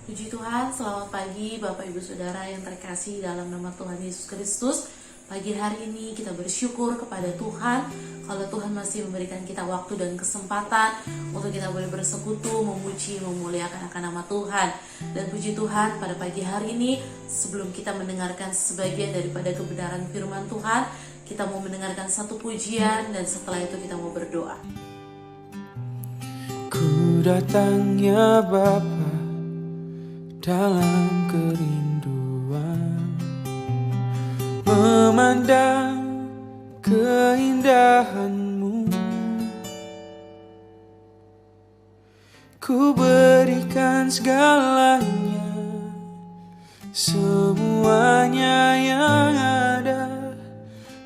Puji Tuhan, selamat pagi Bapak Ibu Saudara yang terkasih dalam nama Tuhan Yesus Kristus. Pagi hari ini kita bersyukur kepada Tuhan kalau Tuhan masih memberikan kita waktu dan kesempatan untuk kita boleh bersekutu, memuji, memuliakan akan nama Tuhan. Dan puji Tuhan, pada pagi hari ini sebelum kita mendengarkan sebagian daripada kebenaran firman Tuhan, kita mau mendengarkan satu pujian dan setelah itu kita mau berdoa. Ku datang ya Bapa dalam kerinduan, memandang keindahan-Mu. Ku berikan segalanya, semuanya yang ada.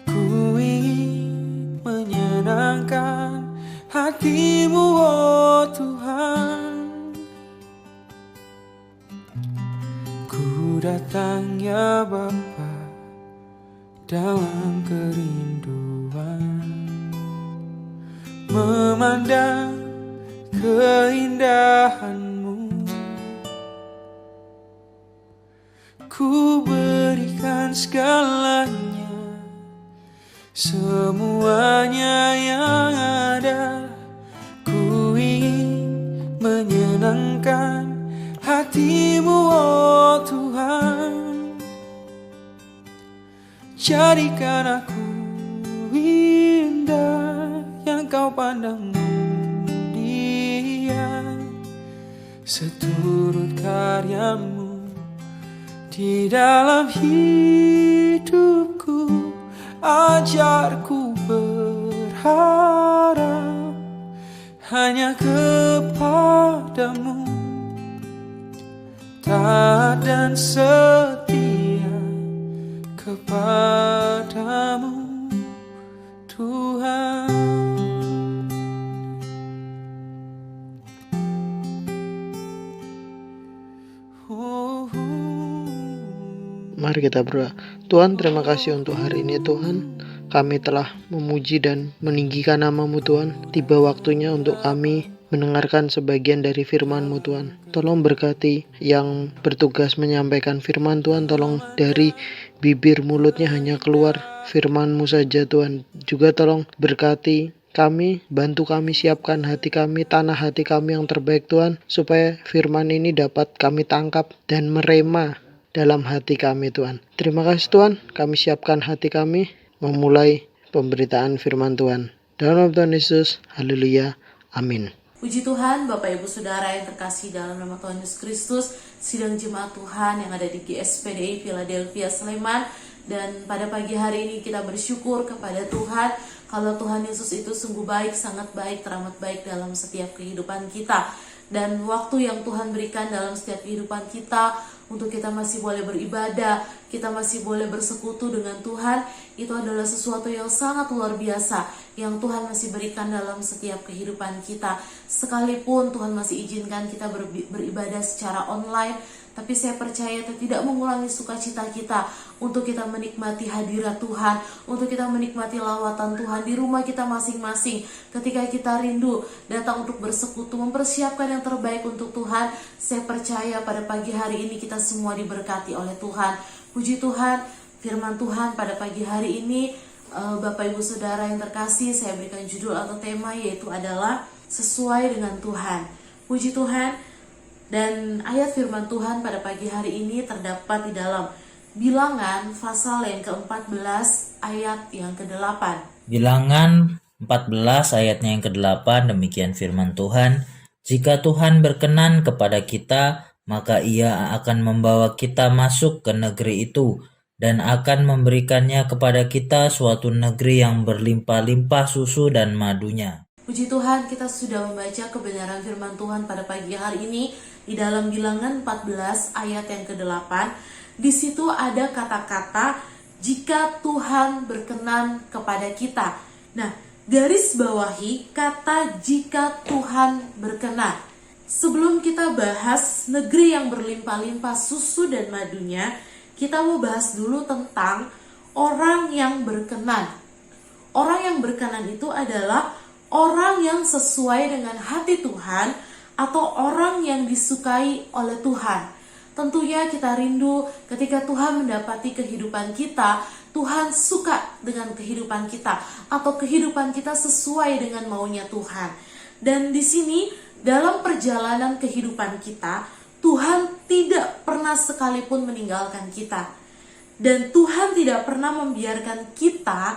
Ku ingin menyenangkan hati-Mu, oh Tuhan. Ku datang ya Bapa dalam kerinduan, memandang keindahan-Mu. Ku berikan segalanya, semuanya yang ada. Ku ingin menyenangkan hati-Mu, oh Tuhan. Jadikan aku indah yang Kau pandang mulia, seturut karya-Mu di dalam hidupku. Ajarku berharap hanya kepada-Mu, taat dan setia kepadamu, Tuhan. Mari kita berdoa. Tuhan, terima kasih untuk hari ini Tuhan. Kami telah memuji dan meninggikan nama-Mu Tuhan. Tiba waktunya untuk kami mendengarkan sebagian dari firman-Mu Tuhan. Tolong berkati yang bertugas menyampaikan firman Tuhan. Tolong dari bibir mulutnya hanya keluar firman-Mu saja Tuhan. Juga tolong berkati kami, bantu kami, siapkan hati kami, tanah hati kami yang terbaik Tuhan, supaya firman ini dapat kami tangkap dan merema dalam hati kami Tuhan. Terima kasih Tuhan, kami siapkan hati kami memulai pemberitaan firman Tuhan. Dalam nama Tuhan Yesus, haleluya, amin. Puji Tuhan, Bapak Ibu Saudara yang terkasih dalam nama Tuhan Yesus Kristus, sidang jemaat Tuhan yang ada di GSPDI Philadelphia Sleman. Dan pada pagi hari ini kita bersyukur kepada Tuhan kalau Tuhan Yesus itu sungguh baik, sangat baik, teramat baik dalam setiap kehidupan kita. Dan waktu yang Tuhan berikan dalam setiap kehidupan kita untuk kita masih boleh beribadah, kita masih boleh bersekutu dengan Tuhan, itu adalah sesuatu yang sangat luar biasa yang Tuhan masih berikan dalam setiap kehidupan kita. Sekalipun Tuhan masih izinkan kita beribadah secara online, tapi saya percaya itu tidak mengurangi sukacita kita untuk kita menikmati hadirat Tuhan, untuk kita menikmati lawatan Tuhan di rumah kita masing-masing. Ketika kita rindu datang untuk bersekutu, mempersiapkan yang terbaik untuk Tuhan, saya percaya pada pagi hari ini kita semua diberkati oleh Tuhan. Puji Tuhan, firman Tuhan pada pagi hari ini, Bapak Ibu Saudara yang terkasih, saya berikan judul atau tema yaitu adalah sesuai dengan Tuhan. Puji Tuhan. Dan ayat firman Tuhan pada pagi hari ini terdapat di dalam Bilangan pasal yang ke-14 ayat yang ke-8. Bilangan 14 ayatnya yang ke-8, demikian firman Tuhan. Jika Tuhan berkenan kepada kita, maka Ia akan membawa kita masuk ke negeri itu dan akan memberikannya kepada kita suatu negeri yang berlimpah-limpah susu dan madunya. Puji Tuhan, kita sudah membaca kebenaran firman Tuhan pada pagi hari ini di dalam Bilangan 14 ayat yang ke-8. Di situ ada kata-kata jika Tuhan berkenan kepada kita. Nah, garis bawahi kata jika Tuhan berkenan. Sebelum kita bahas negeri yang berlimpah-limpah susu dan madunya, kita mau bahas dulu tentang orang yang berkenan. Orang yang berkenan itu adalah orang yang sesuai dengan hati Tuhan atau orang yang disukai oleh Tuhan. Tentunya kita rindu ketika Tuhan mendapati kehidupan kita, Tuhan suka dengan kehidupan kita, atau kehidupan kita sesuai dengan maunya Tuhan. Dan di sini dalam perjalanan kehidupan kita, Tuhan tidak pernah sekalipun meninggalkan kita. Dan Tuhan tidak pernah membiarkan kita,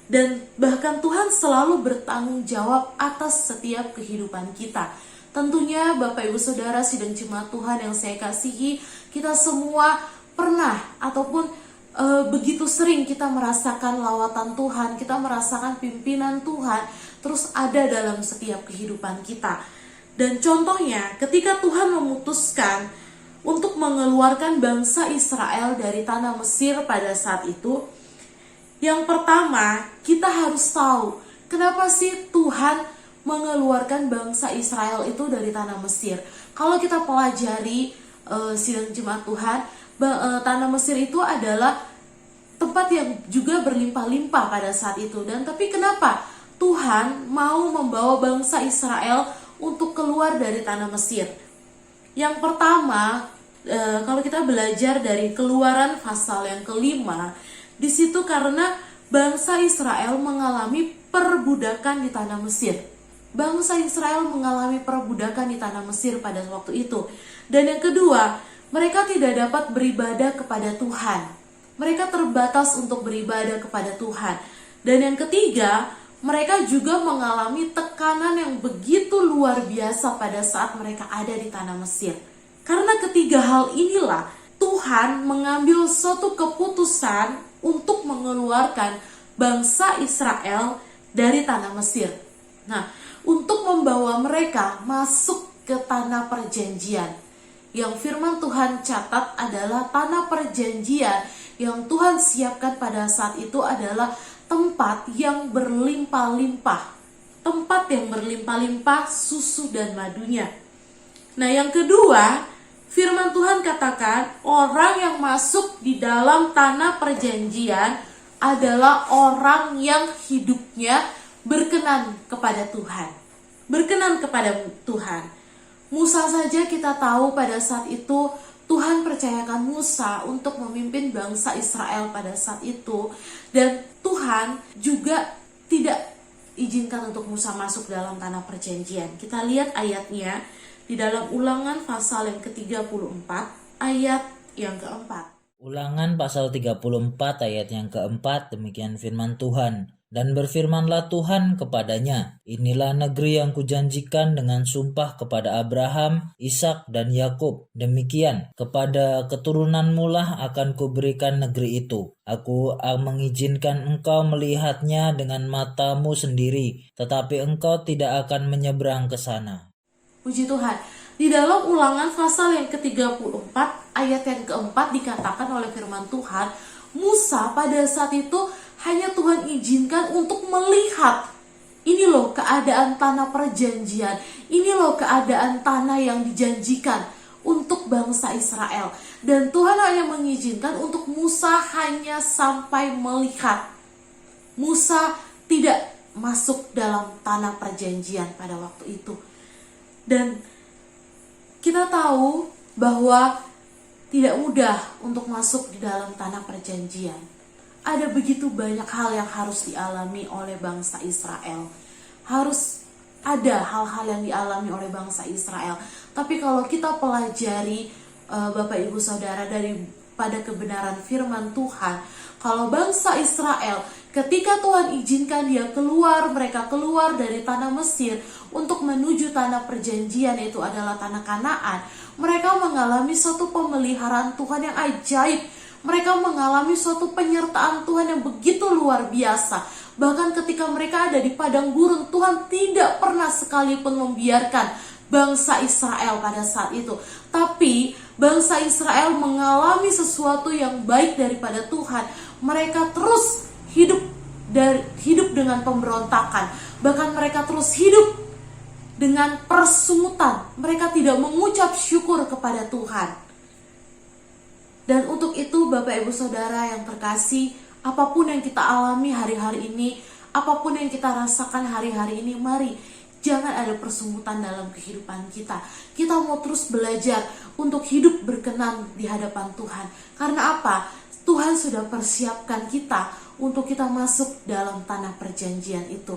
dan bahkan Tuhan selalu bertanggung jawab atas setiap kehidupan kita. Tentunya Bapak Ibu Saudara sidang jemaat Tuhan yang saya kasihi, kita semua pernah ataupun begitu sering kita merasakan lawatan Tuhan, kita merasakan pimpinan Tuhan terus ada dalam setiap kehidupan kita. Dan contohnya ketika Tuhan memutuskan untuk mengeluarkan bangsa Israel dari tanah Mesir pada saat itu, yang pertama kita harus tahu kenapa sih Tuhan mengeluarkan bangsa Israel itu dari tanah Mesir. Kalau kita pelajari sidang jemaat Tuhan, tanah Mesir itu adalah tempat yang juga berlimpah-limpah pada saat itu. Dan tapi kenapa Tuhan mau membawa bangsa Israel untuk keluar dari tanah Mesir? Yang pertama, kalau kita belajar dari Keluaran pasal yang ke-5, di situ karena bangsa Israel mengalami perbudakan di tanah Mesir. Bangsa Israel mengalami perbudakan di tanah Mesir pada waktu itu. Dan yang kedua, mereka tidak dapat beribadah kepada Tuhan. Mereka terbatas untuk beribadah kepada Tuhan. Dan yang ketiga, mereka juga mengalami tekanan yang begitu luar biasa pada saat mereka ada di tanah Mesir. Karena ketiga hal inilah, Tuhan mengambil suatu keputusan untuk mengeluarkan bangsa Israel dari tanah Mesir. Nah, untuk membawa mereka masuk ke tanah perjanjian. Yang firman Tuhan catat adalah tanah perjanjian yang Tuhan siapkan pada saat itu adalah tempat yang berlimpah-limpah. Tempat yang berlimpah-limpah susu dan madunya. Nah, yang kedua, firman Tuhan katakan orang yang masuk di dalam tanah perjanjian adalah orang yang hidupnya berkenan kepada Tuhan. Berkenan kepada Tuhan. Musa saja kita tahu pada saat itu Tuhan percayakan Musa untuk memimpin bangsa Israel pada saat itu. Dan Tuhan juga tidak izinkan untuk Musa masuk dalam tanah perjanjian. Kita lihat ayatnya di dalam Ulangan pasal yang ke-34 ayat yang keempat. Ulangan pasal 34 ayat yang keempat, demikian firman Tuhan. Dan berfirmanlah Tuhan kepadanya, inilah negeri yang kujanjikan dengan sumpah kepada Abraham, Ishak dan Yakub. Demikian, kepada keturunanmu lah akan kuberikan negeri itu. Aku mengizinkan engkau melihatnya dengan matamu sendiri, tetapi engkau tidak akan menyeberang ke sana. Puji Tuhan. Di dalam Ulangan pasal yang ke-34 ayat yang keempat dikatakan oleh firman Tuhan, Musa pada saat itu hanya Tuhan izinkan untuk melihat. Ini loh keadaan tanah perjanjian. Ini loh keadaan tanah yang dijanjikan untuk bangsa Israel. Dan Tuhan hanya mengizinkan untuk Musa hanya sampai melihat. Musa tidak masuk dalam tanah perjanjian pada waktu itu. Dan kita tahu bahwa tidak mudah untuk masuk di dalam tanah perjanjian. Ada begitu banyak hal yang harus dialami oleh bangsa Israel. Harus ada hal-hal yang dialami oleh bangsa Israel. Tapi kalau kita pelajari Bapak Ibu Saudara daripada kebenaran firman Tuhan, kalau bangsa Israel ketika Tuhan izinkan dia keluar, mereka keluar dari tanah Mesir untuk menuju tanah perjanjian, yaitu adalah tanah Kanaan, mereka mengalami suatu pemeliharaan Tuhan yang ajaib. Mereka mengalami suatu penyertaan Tuhan yang begitu luar biasa. Bahkan ketika mereka ada di padang gurun, Tuhan tidak pernah sekalipun membiarkan bangsa Israel pada saat itu. Tapi bangsa Israel mengalami sesuatu yang baik daripada Tuhan. Mereka terus hidup dengan pemberontakan. Bahkan mereka terus hidup dengan persungutan. Mereka tidak mengucap syukur kepada Tuhan. Dan untuk itu Bapak Ibu Saudara yang terkasih, apapun yang kita alami hari-hari ini, apapun yang kita rasakan hari-hari ini, mari Jangan ada persungutan dalam kehidupan kita. Kita mau terus belajar untuk hidup berkenan di hadapan Tuhan. Karena apa? Tuhan sudah persiapkan kita untuk kita masuk dalam tanah perjanjian itu.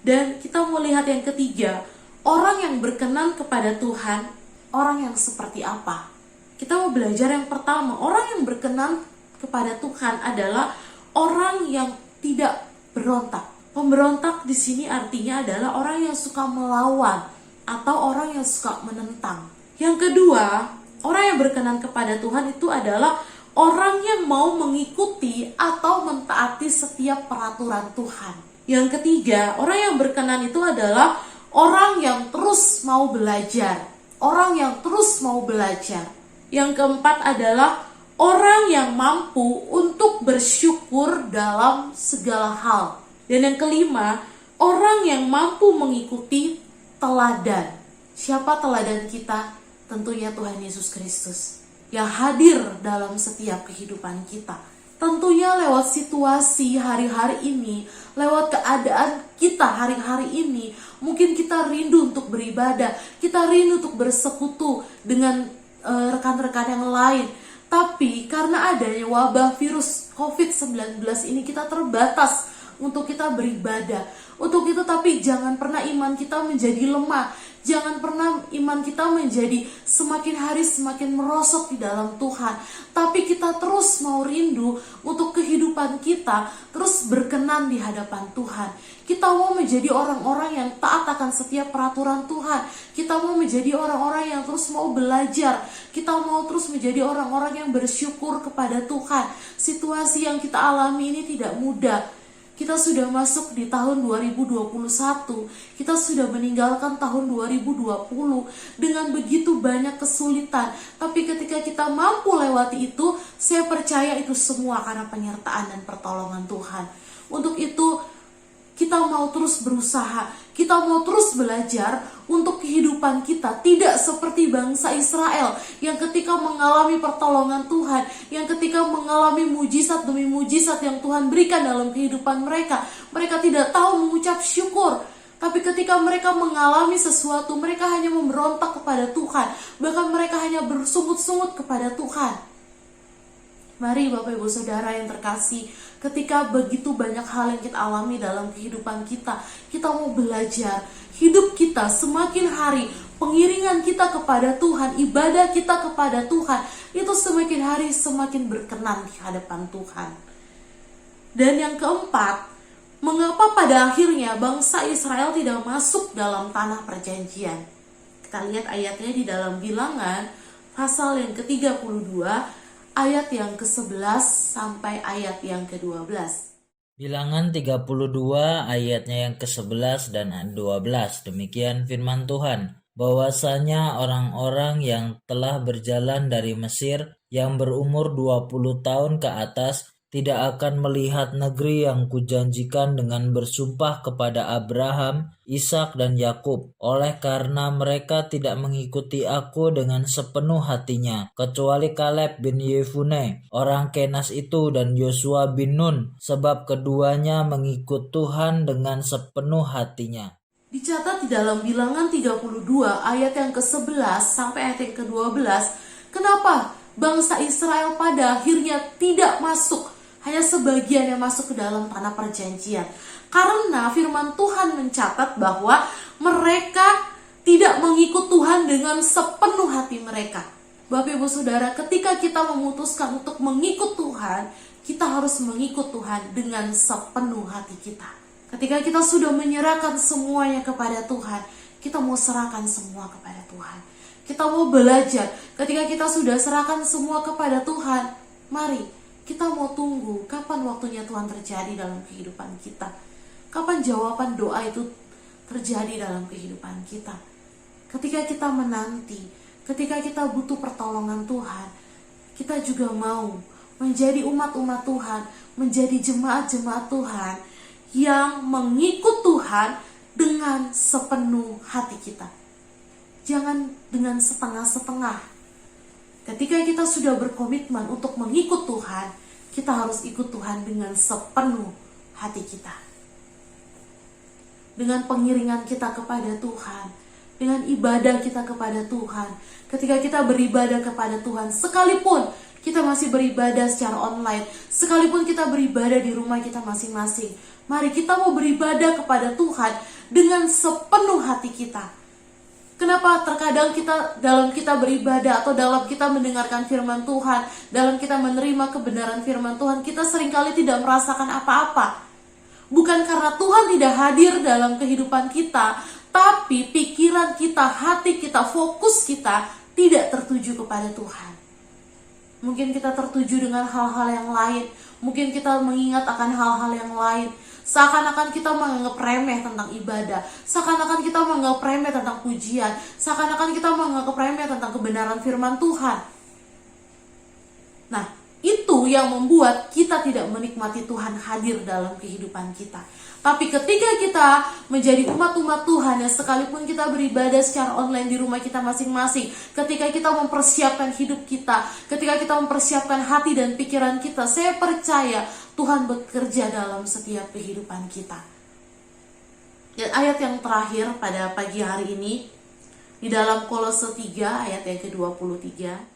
Dan kita mau lihat yang ketiga, orang yang berkenan kepada Tuhan, orang yang seperti apa? Kita mau belajar yang pertama, orang yang berkenan kepada Tuhan adalah orang yang tidak berontak. Pemberontak di sini artinya adalah orang yang suka melawan atau orang yang suka menentang. Yang kedua, orang yang berkenan kepada Tuhan itu adalah orang yang mau mengikuti atau mentaati setiap peraturan Tuhan. Yang ketiga, orang yang berkenan itu adalah orang yang terus mau belajar. Orang yang terus mau belajar. Yang keempat adalah orang yang mampu untuk bersyukur dalam segala hal. Dan yang kelima, orang yang mampu mengikuti teladan. Siapa teladan kita? Tentunya Tuhan Yesus Kristus yang hadir dalam setiap kehidupan kita. Tentunya lewat situasi hari-hari ini, lewat keadaan kita hari-hari ini, mungkin kita rindu untuk beribadah, kita rindu untuk bersekutu dengan rekan-rekan yang lain. Tapi karena adanya wabah virus COVID-19 ini, kita terbatas untuk kita beribadah. Untuk itu, tapi jangan pernah iman kita menjadi lemah. Jangan pernah iman kita menjadi semakin hari semakin merosot di dalam Tuhan. Tapi kita terus mau rindu untuk kehidupan kita terus berkenan di hadapan Tuhan. Kita mau menjadi orang-orang yang taat akan setiap peraturan Tuhan. Kita mau menjadi orang-orang yang terus mau belajar. Kita mau terus menjadi orang-orang yang bersyukur kepada Tuhan. Situasi yang kita alami ini tidak mudah. Kita sudah masuk di tahun 2021, kita sudah meninggalkan tahun 2020 dengan begitu banyak kesulitan. Tapi ketika kita mampu lewati itu, saya percaya itu semua karena penyertaan dan pertolongan Tuhan. Untuk itu, kita mau terus berusaha, kita mau terus belajar untuk kehidupan kita tidak seperti bangsa Israel yang ketika mengalami pertolongan Tuhan, yang ketika mengalami mujizat demi mujizat yang Tuhan berikan dalam kehidupan mereka, mereka tidak tahu mengucap syukur. Tapi ketika mereka mengalami sesuatu, mereka hanya memberontak kepada Tuhan, bahkan mereka hanya bersungut-sungut kepada Tuhan. Mari Bapak Ibu Saudara yang terkasih, ketika begitu banyak hal yang kita alami dalam kehidupan kita, kita mau belajar. Hidup kita semakin hari, pengiringan kita kepada Tuhan, ibadah kita kepada Tuhan, itu semakin hari semakin berkenan di hadapan Tuhan. Dan yang keempat, mengapa pada akhirnya bangsa Israel tidak masuk dalam tanah perjanjian? Kita lihat ayatnya di dalam Bilangan, pasal yang ke-32, ayat yang ke-11 sampai ayat yang ke-12. Bilangan 32 ayatnya yang ke-11 dan 12. Demikian firman Tuhan. Bahwasanya orang-orang yang telah berjalan dari Mesir yang berumur 20 tahun ke atas tidak akan melihat negeri yang kujanjikan dengan bersumpah kepada Abraham, Ishak dan Yakub, oleh karena mereka tidak mengikuti aku dengan sepenuh hatinya, kecuali Kaleb bin Yefune, orang Kenas itu, dan Yosua bin Nun, sebab keduanya mengikut Tuhan dengan sepenuh hatinya. Dicatat di dalam Bilangan 32 ayat yang ke-11 sampai ayat yang ke-12, kenapa bangsa Israel pada akhirnya tidak masuk, hanya sebagian yang masuk ke dalam tanah perjanjian? Karena firman Tuhan mencatat bahwa mereka tidak mengikut Tuhan dengan sepenuh hati mereka. Bapak Ibu Saudara, ketika kita memutuskan untuk mengikut Tuhan, kita harus mengikut Tuhan dengan sepenuh hati kita. Ketika kita sudah menyerahkan semuanya kepada Tuhan, kita mau serahkan semua kepada Tuhan. Kita mau belajar. Ketika kita sudah serahkan semua kepada Tuhan, mari kita mau tunggu kapan waktunya Tuhan terjadi dalam kehidupan kita. Kapan jawaban doa itu terjadi dalam kehidupan kita. Ketika kita menanti, ketika kita butuh pertolongan Tuhan, kita juga mau menjadi umat-umat Tuhan, menjadi jemaat-jemaat Tuhan yang mengikut Tuhan dengan sepenuh hati kita. Jangan dengan setengah-setengah. Ketika kita sudah berkomitmen untuk mengikut Tuhan, kita harus ikut Tuhan dengan sepenuh hati kita. dengan pengiringan kita kepada Tuhan, dengan ibadah kita kepada Tuhan. Ketika kita beribadah kepada Tuhan, sekalipun kita masih beribadah secara online, sekalipun kita beribadah di rumah kita masing-masing, mari kita mau beribadah kepada Tuhan dengan sepenuh hati kita. Kenapa terkadang dalam kita beribadah atau dalam kita mendengarkan firman Tuhan, dalam kita menerima kebenaran firman Tuhan, kita seringkali tidak merasakan apa-apa. Bukan karena Tuhan tidak hadir dalam kehidupan kita, tapi pikiran kita, hati kita, fokus kita tidak tertuju kepada Tuhan. Mungkin kita tertuju dengan hal-hal yang lain, mungkin kita mengingat akan hal-hal yang lain. Seakan-akan kita menganggap remeh tentang ibadah, seakan-akan kita menganggap remeh tentang pujian, seakan-akan kita menganggap remeh tentang kebenaran firman Tuhan. Nah, itu yang membuat kita tidak menikmati Tuhan hadir dalam kehidupan kita. Tapi ketika kita menjadi umat-umat Tuhan yang sekalipun kita beribadah secara online di rumah kita masing-masing, ketika kita mempersiapkan hidup kita, ketika kita mempersiapkan hati dan pikiran kita, saya percaya Tuhan bekerja dalam setiap kehidupan kita. Dan ayat yang terakhir pada pagi hari ini, di dalam Kolose 3 ayat yang ke-23.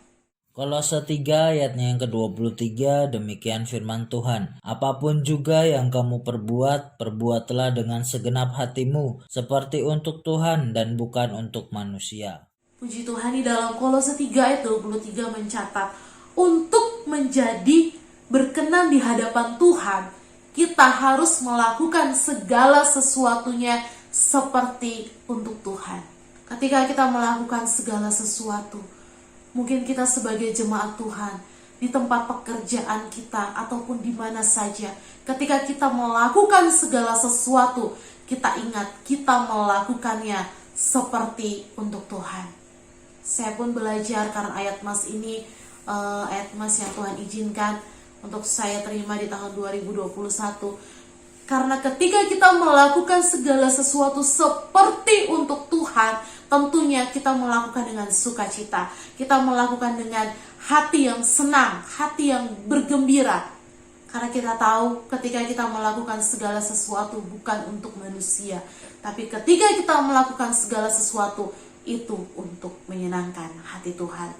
Kolose 3 ayatnya yang ke-23, demikian firman Tuhan. Apapun juga yang kamu perbuat, perbuatlah dengan segenap hatimu, seperti untuk Tuhan dan bukan untuk manusia. Puji Tuhan, di dalam Kolose 3 ayat 23 mencatat, untuk menjadi berkenan di hadapan Tuhan, kita harus melakukan segala sesuatunya seperti untuk Tuhan. Ketika kita melakukan segala sesuatu, mungkin kita sebagai jemaat Tuhan, di tempat pekerjaan kita, ataupun di mana saja, ketika kita melakukan segala sesuatu, kita ingat, kita melakukannya seperti untuk Tuhan. Saya pun belajar karena ayat mas ini, ayat mas yang Tuhan izinkan untuk saya terima di tahun 2021. Karena ketika kita melakukan segala sesuatu seperti untuk Tuhan, tentunya kita melakukan dengan sukacita. Kita melakukan dengan hati yang senang, hati yang bergembira. Karena kita tahu ketika kita melakukan segala sesuatu bukan untuk manusia, tapi ketika kita melakukan segala sesuatu itu untuk menyenangkan hati Tuhan.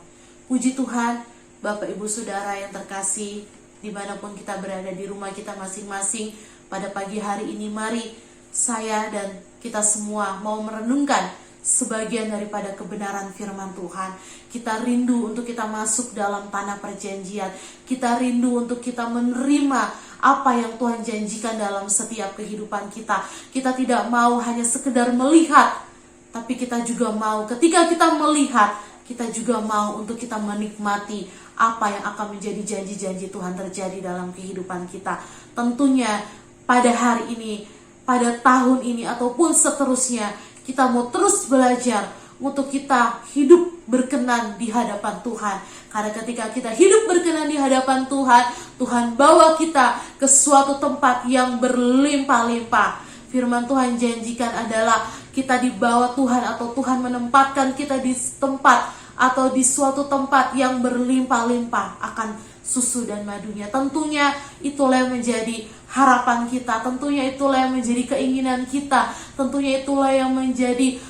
Puji Tuhan, Bapak Ibu Saudara yang terkasih, dimanapun kita berada di rumah kita masing-masing, pada pagi hari ini mari saya dan kita semua mau merenungkan sebagian daripada kebenaran firman Tuhan. Kita rindu untuk kita masuk dalam tanah perjanjian. Kita rindu untuk kita menerima apa yang Tuhan janjikan dalam setiap kehidupan kita. Kita tidak mau hanya sekedar melihat, tapi kita juga mau ketika kita melihat, kita juga mau untuk kita menikmati apa yang akan menjadi janji-janji Tuhan terjadi dalam kehidupan kita. Tentunya pada hari ini, pada tahun ini, ataupun seterusnya, kita mau terus belajar untuk kita hidup berkenan di hadapan Tuhan. Karena ketika kita hidup berkenan di hadapan Tuhan, Tuhan bawa kita ke suatu tempat yang berlimpah-limpah. Firman Tuhan janjikan adalah kita dibawa Tuhan, atau Tuhan menempatkan kita di tempat atau di suatu tempat yang berlimpah-limpah akan susu dan madunya. Tentunya itulah yang menjadi harapan kita, tentunya itulah yang menjadi keinginan kita, tentunya itulah yang menjadi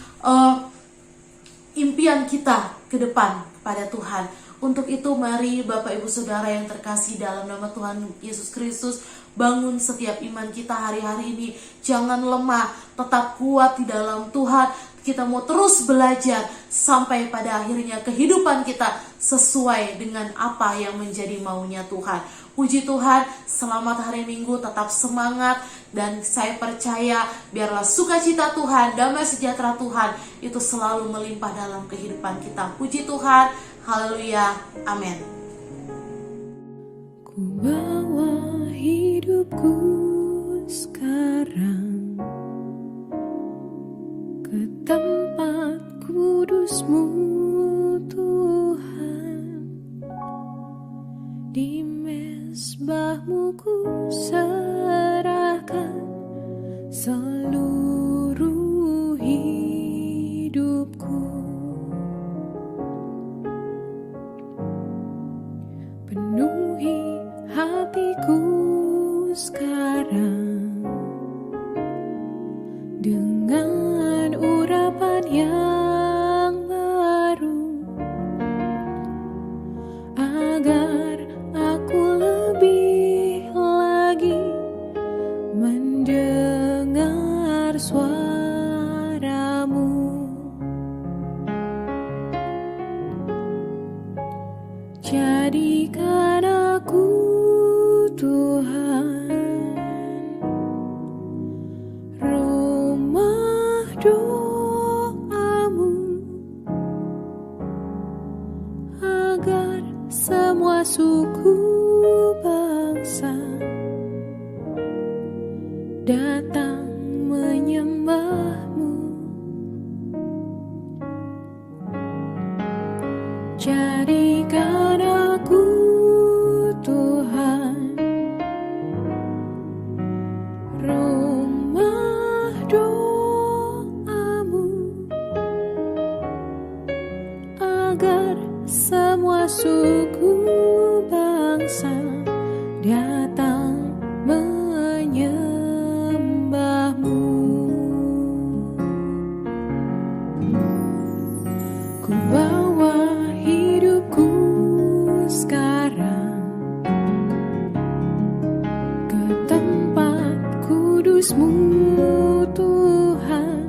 impian kita ke depan kepada Tuhan. Untuk itu mari Bapak Ibu Saudara yang terkasih dalam nama Tuhan Yesus Kristus, bangun setiap iman kita hari-hari ini. Jangan lemah, tetap kuat di dalam Tuhan. Kita mau terus belajar sampai pada akhirnya kehidupan kita sesuai dengan apa yang menjadi maunya Tuhan. Puji Tuhan, selamat hari Minggu, tetap semangat. Dan saya percaya biarlah sukacita Tuhan, damai sejahtera Tuhan itu selalu melimpah dalam kehidupan kita. Puji Tuhan, haleluya, amin. Ku bawa hidupku sekarang ke tempat kudus-Mu Tuhan, di mezbah-Mu ku serahkan seluruh hidupku. Penuhi hatiku sekarang dengan Jadikan aku Tuhan rumah doamu, agar semua suku bangsa datang menyembahmu. Jadikan aku Tuhan rumah doamu, agar semua suku bangsa datang menyembahmu. Ku bawa hidupku sekarang ke tempat kudus-Mu Tuhan,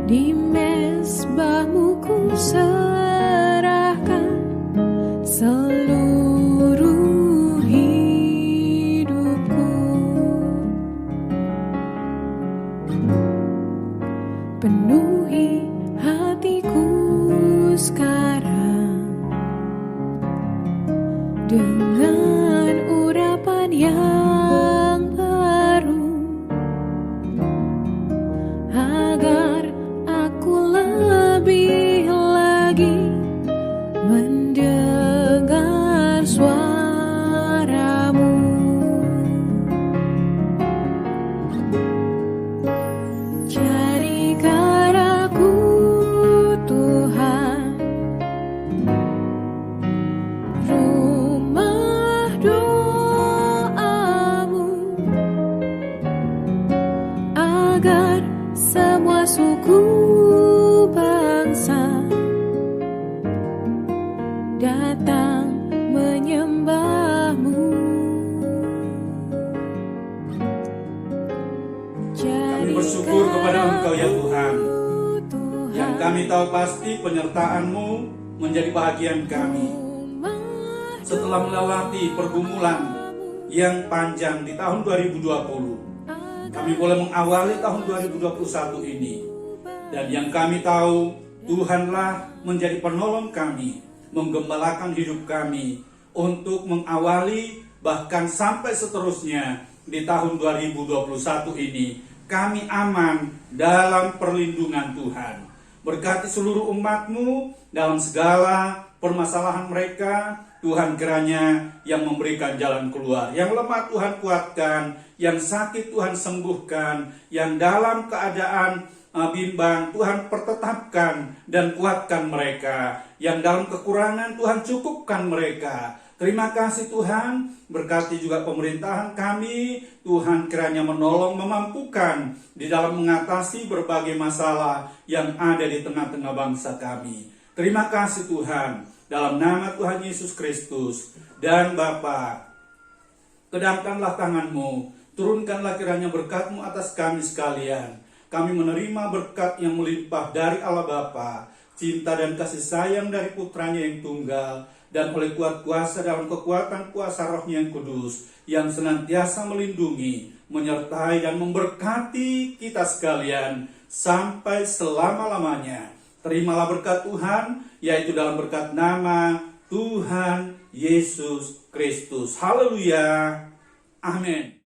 di mezbah-Mu ku serahkan seluruh hidupku. Penuhi hatiku sekarang dengan urapan yang baru, agar aku lebih lagi mendengar suara-Mu. Jadikan aku Tuhan rumah doamu, agar semua suku bangsa datang menyembah-Mu. Kami bersyukur kepada Engkau ya Tuhan, yang kami tahu pasti penyertaan-Mu menjadi bahagian kami. Setelah melewati pergumulan yang panjang di tahun 2020, kami boleh mengawali tahun 2021 ini. Dan yang kami tahu, Tuhanlah menjadi penolong kami, menggembalakan hidup kami untuk mengawali bahkan sampai seterusnya di tahun 2021 ini. Kami aman dalam perlindungan Tuhan. Berkati seluruh umat-Mu dalam segala permasalahan mereka. Tuhan kiranya yang memberikan jalan keluar. Yang lemah Tuhan kuatkan, yang sakit Tuhan sembuhkan, yang dalam keadaan bimbang Tuhan pertetapkan dan kuatkan mereka. Yang dalam kekurangan Tuhan cukupkan mereka. Terima kasih Tuhan, berkati juga pemerintahan kami. Tuhan kiranya menolong, memampukan di dalam mengatasi berbagai masalah yang ada di tengah-tengah bangsa kami. Terima kasih Tuhan, dalam nama Tuhan Yesus Kristus. Dan Bapa, kedamkanlah tangan-Mu, turunkanlah kiranya berkat-Mu atas kami sekalian. Kami menerima berkat yang melimpah dari Allah Bapa, cinta dan kasih sayang dari Putranya yang tunggal, dan oleh kuat kuasa dalam kekuatan kuasa Roh-Nya yang kudus, yang senantiasa melindungi, menyertai dan memberkati kita sekalian sampai selama-lamanya. Terimalah berkat Tuhan, yaitu dalam berkat nama Tuhan Yesus Kristus. Haleluya. Amin.